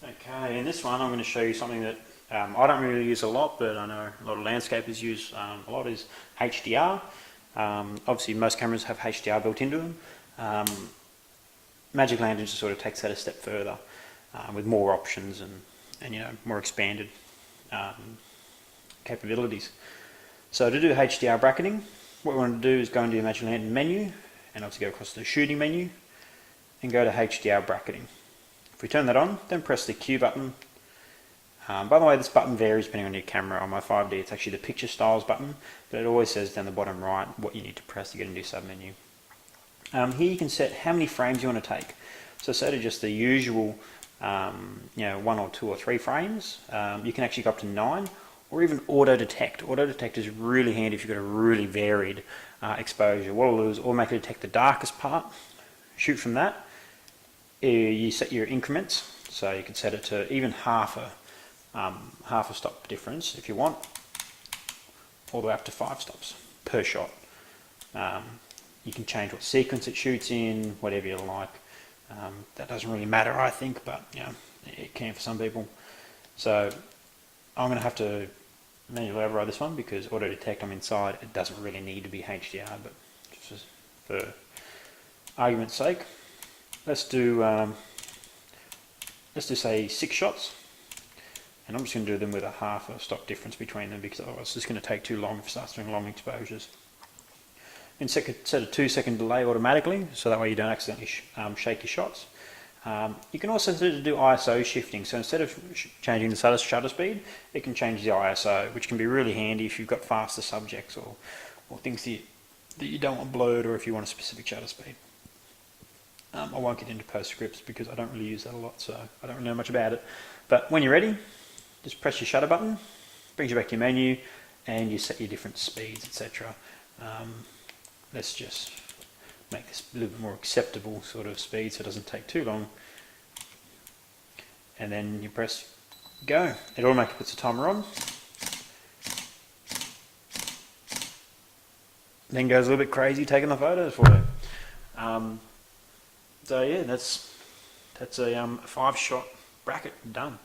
Okay, in this one I'm going to show you something that I don't really use a lot, but I know a lot of landscapers use a lot, is HDR. Obviously most cameras have HDR built into them. Magic Lantern just sort of takes that a step further with more options and more expanded capabilities. So to do HDR bracketing, what we want to do is go into your Magic Lantern menu and obviously go across to the shooting menu and go to HDR bracketing. If we turn that on, then press the Q button. By the way, this button varies depending on your camera. On my 5D, it's actually the picture styles button, but it always says down the bottom right what you need to press to get into your submenu. Here you can set how many frames you want to take. So set to just the usual, 1 or 2 or 3 frames. You can actually go up to 9, or even auto detect. Auto detect is really handy if you've got a really varied exposure. What it'll do is automatically detect the darkest part, shoot from that. You set your increments, so you can set it to even half a stop difference if you want, all the way up to 5 stops per shot. You can change what sequence it shoots in, whatever you like. That doesn't really matter, I think, but it can for some people. So I'm going to have to manually override this one because auto detect, I'm inside. It doesn't really need to be HDR, but just for argument's sake, let's do say 6 shots, and I'm just going to do them with a half a stop difference between them because otherwise it's just going to take too long if it starts doing long exposures. And set a 2-second delay automatically, so that way you don't accidentally shake your shots. You can also set it to do ISO shifting, so instead of changing the shutter speed, it can change the ISO, which can be really handy if you've got faster subjects or things that you don't want blurred, or if you want a specific shutter speed. I won't get into postscripts because I don't really use that a lot, so I don't really know much about it. But when you're ready, just press your shutter button, brings you back to your menu, and you set your different speeds, etc. Let's just make this a little bit more acceptable sort of speed so it doesn't take too long. And then you press go. It automatically puts the timer on. Then goes a little bit crazy taking the photos for you. So yeah, that's a 5-shot bracket done.